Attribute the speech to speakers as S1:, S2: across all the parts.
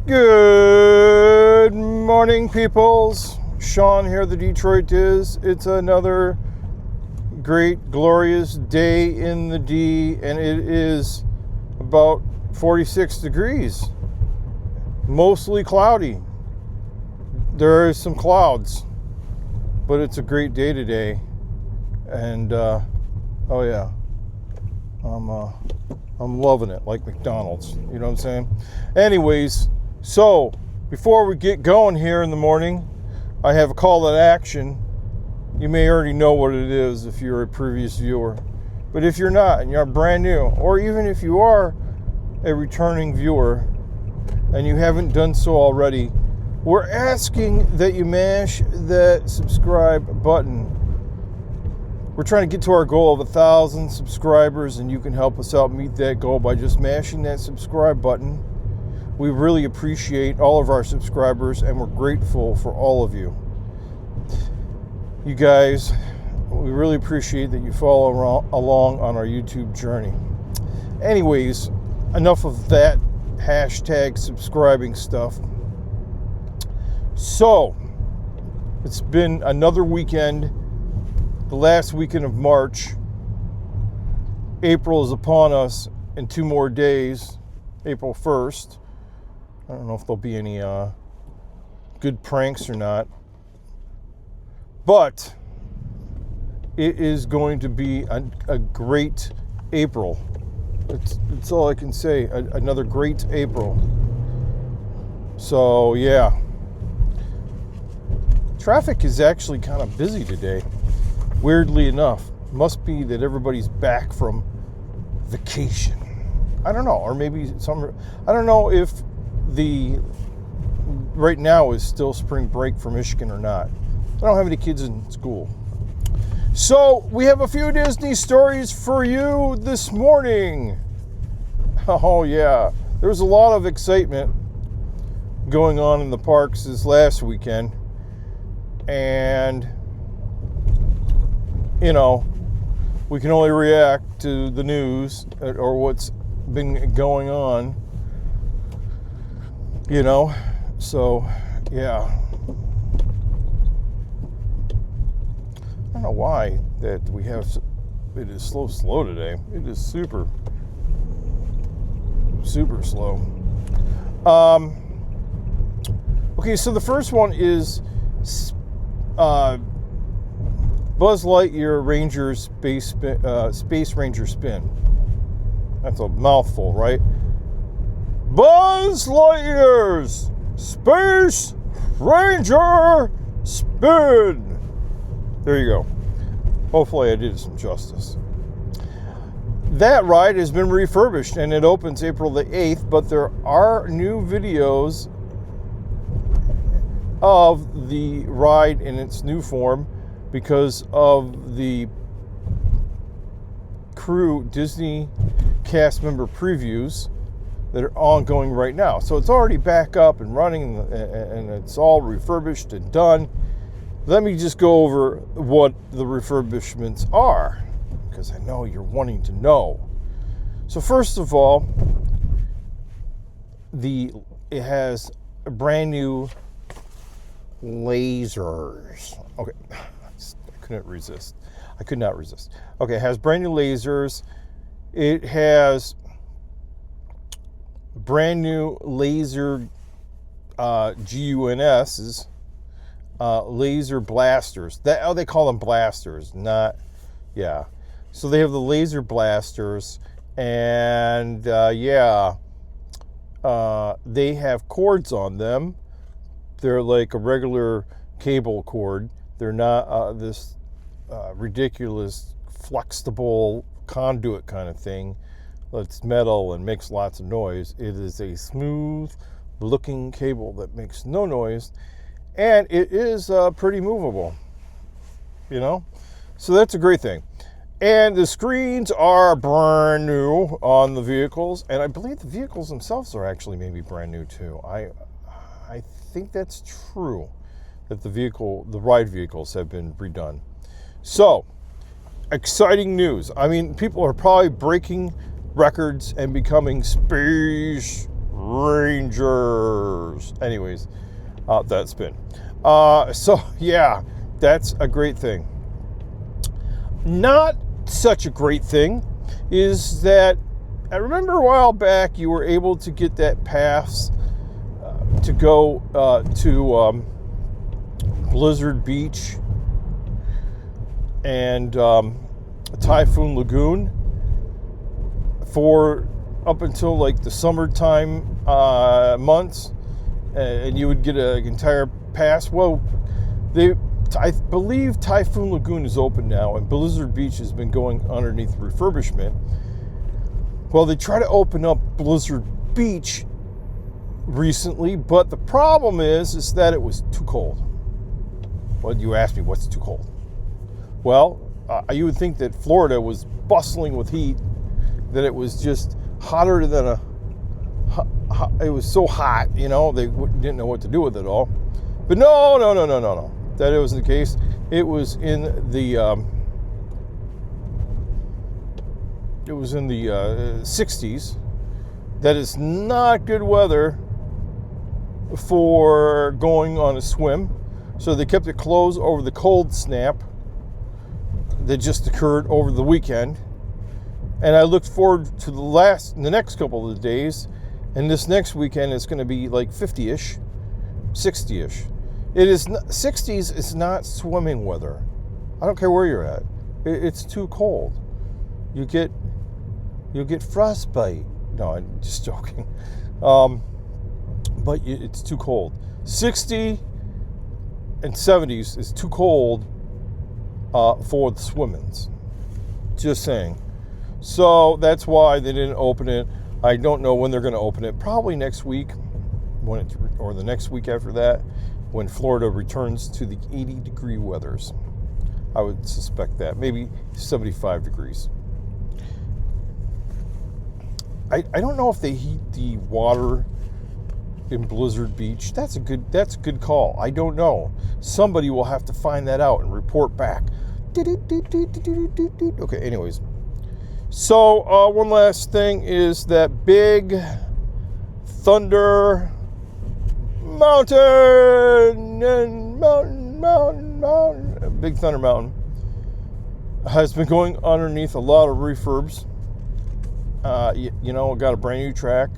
S1: Good morning, peoples. Sean here, the Detroit Diz. It's another great, glorious day in the D, and it is about 46 degrees. Mostly cloudy. There is some clouds, but it's a great day today. And, oh yeah, I'm loving it, like McDonald's. You know what I'm saying? Anyways, so before we get going here in the morning, I have a call to action. You may already know what it is if you're a previous viewer. But if you're not, and you're brand new, or even if you are a returning viewer and you haven't done so already, we're asking that you mash that subscribe button. We're trying to get to our goal of 1,000 subscribers, and you can help us out meet that goal by just mashing that subscribe button. We really appreciate all of our subscribers, and we're grateful for all of you. You guys, we really appreciate that you follow along on our YouTube journey. Anyways, enough of that hashtag subscribing stuff. So, it's been another weekend, the last weekend of March. April is upon us in 2 more days, April 1st. I don't know if there'll be any good pranks or not. But it is going to be a great April. It's all I can say. Another great April. So, yeah. Traffic is actually kind of busy today. Weirdly enough. Must be that everybody's back from vacation. I don't know. Or maybe I don't know if right now is still spring break for Michigan or not. I don't have any kids in school. So we have a few Disney stories for you this morning. Oh yeah, there was a lot of excitement going on in the parks this last weekend. And, you know, we can only react to the news or what's been going on. You know, so, yeah. I don't know why that we have, it is slow today. It is super slow. Okay, so the first one is Buzz Lightyear Ranger Space Ranger Spin. That's a mouthful, right? Buzz Lightyear's Space Ranger Spin. There you go. Hopefully I did some justice. That ride has been refurbished and it opens April the 8th, but there are new videos of the ride in its new form because of the crew Disney cast member previews that are ongoing right now. So it's already back up and running and it's all refurbished and done. Let me just go over what the refurbishments are, because I know you're wanting to know. So first of all, it has a brand new lasers. Okay, I could not resist. Okay, it has brand new lasers. It has brand new laser GUNSs. Laser blasters. They call them blasters, not, yeah. So they have the laser blasters, and they have cords on them. They're like a regular cable cord. They're not this ridiculous flexible conduit kind of thing. It's metal and makes lots of noise. It is a smooth looking cable that makes no noise. And it is pretty movable, you know? So that's a great thing. And the screens are brand new on the vehicles. And I believe the vehicles themselves are actually maybe brand new too. I think that's true, that the ride vehicles have been redone. So, exciting news. I mean, people are probably breaking records and becoming space Rangers. Anyways, that's been. So, yeah, that's a great thing. Not such a great thing is that I remember a while back you were able to get that pass to go to Blizzard Beach and Typhoon Lagoon for up until like the summertime months, and you would get an entire pass. Well, I believe Typhoon Lagoon is open now, and Blizzard Beach has been going underneath refurbishment. Well, they try to open up Blizzard Beach recently, but the problem is that it was too cold. Well, you asked me what's too cold. Well, you would think that Florida was bustling with heat, that it was just hotter than it was so hot, they didn't know what to do with it all. But no. That it wasn't the case. It was in the 60s. That is not good weather for going on a swim. So they kept it closed over the cold snap that just occurred over the weekend. And I looked forward to the next couple of days. And this next weekend is going to be like 50-ish, 60-ish. It is 60s is not swimming weather. I don't care where you're at. It's too cold. You'll get frostbite. No, I'm just joking. But it's too cold. 60 and 70s is too cold for the swimmings. Just saying. So that's why they didn't open it. I don't know when they're going to open it. Probably next week, or the next week after that, when Florida returns to the 80-degree weathers. I would suspect that. Maybe 75 degrees. I don't know if they heat the water in Blizzard Beach. That's a good call. I don't know. Somebody will have to find that out and report back. Okay, anyways. So, one last thing is that Big Thunder Mountain, Big Thunder Mountain has been going underneath a lot of refurbs. Got a brand new track.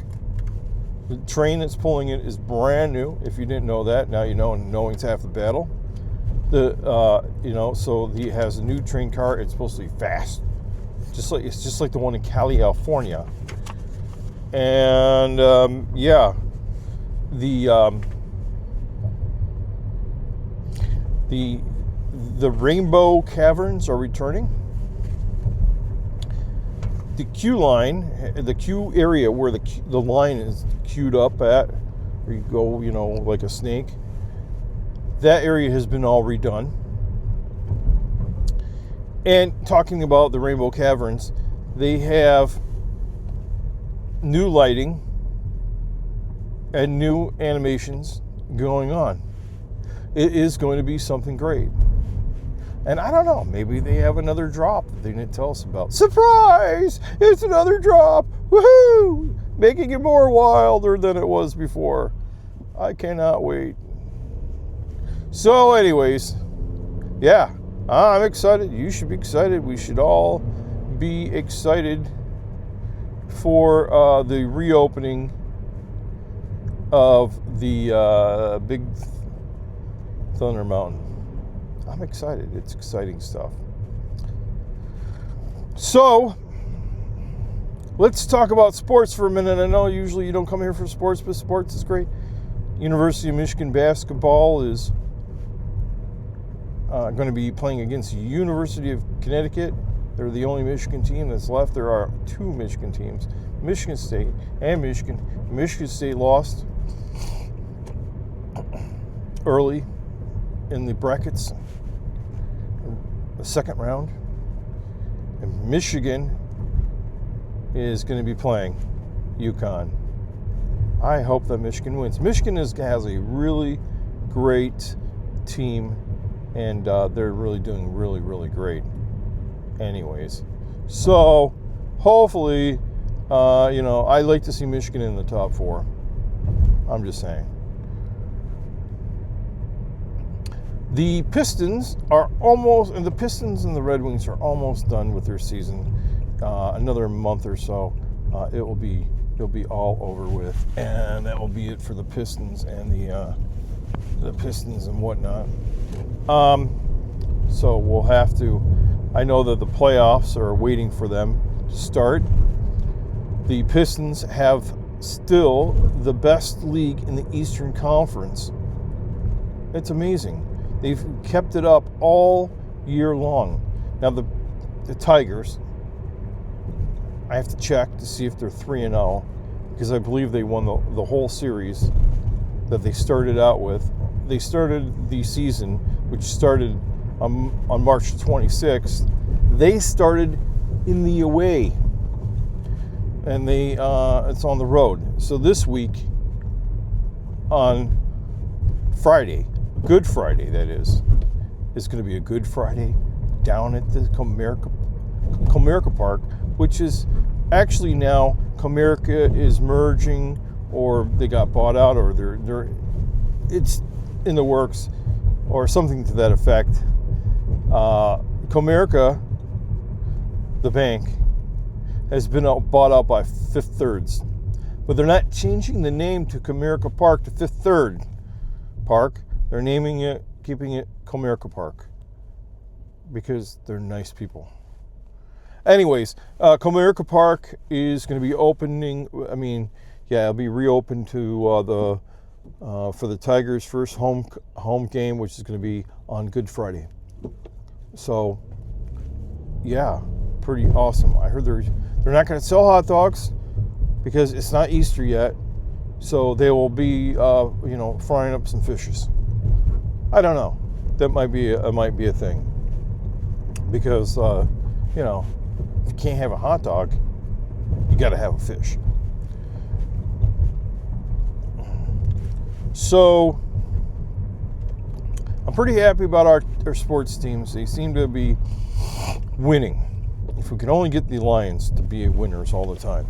S1: The train that's pulling it is brand new. If you didn't know that, now you know, and knowing's half the battle. So he has a new train car. It's supposed to be fast. It's just like the one in California. And the Rainbow Caverns are returning. The queue line, the queue area where the line is queued up at, where you go, like a snake, that area has been all redone. And talking about the Rainbow Caverns, they have new lighting and new animations going on. It is going to be something great. And I don't know, maybe they have another drop that they didn't tell us about. Surprise! It's another drop! Woohoo! Making it more wilder than it was before. I cannot wait. So anyways, yeah, I'm excited. You should be excited. We should all be excited for the reopening of the Big Thunder Mountain. I'm excited. It's exciting stuff. So, let's talk about sports for a minute. I know usually you don't come here for sports, but sports is great. University of Michigan basketball is going to be playing against the University of Connecticut. They're the only Michigan team that's left. There are two Michigan teams, Michigan State and Michigan. Michigan State lost early in the brackets, the second round. And Michigan is going to be playing UConn. I hope that Michigan wins. Michigan has a really great team, and they're really doing really, really great. Anyways, so hopefully I'd like to see Michigan in the top 4. I'm just saying. The Pistons and the Red Wings are almost done with their season. Another month or so, it'll be all over with, and that will be it for the Pistons and the Pistons and whatnot. So we'll have to. I know that the playoffs are waiting for them to start. The Pistons have still the best league in the Eastern Conference. It's amazing. They've kept it up all year long. Now the Tigers, I have to check to see if they're 3-0, because I believe they won the whole series that they started out with. They started the season, which started on March 26th. They started in the away, and it's on the road. So this week, on Friday, Good Friday, that is, it's going to be a Good Friday down at the Comerica Park, which is actually now Comerica is merging, or they got bought out, or it's in the works, or something to that effect. Comerica, the bank, has been bought out by Fifth Thirds, but they're not changing the name to Comerica Park to Fifth Third Park. They're naming it, keeping it Comerica Park, because they're nice people. Anyways, Comerica Park is going to be opening. It'll be reopened to for the Tigers' first home game, which is going to be on Good Friday. So, yeah, pretty awesome. I heard they're not going to sell hot dogs because it's not Easter yet, so they will be frying up some fishes. I don't know. That might be a thing, because if you can't have a hot dog, you got to have a fish. So I'm pretty happy about our sports teams. They seem to be winning. If we could only get the Lions to be winners all the time.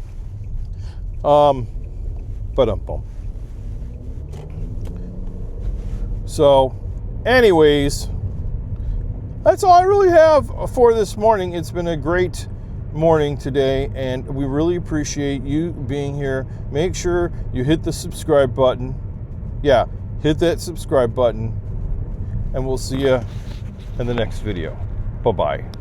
S1: So, anyways, that's all I really have for this morning. It's been a great morning today, and we really appreciate you being here. Make sure you hit the subscribe button. Yeah, hit that subscribe button, and we'll see you in the next video. Bye-bye.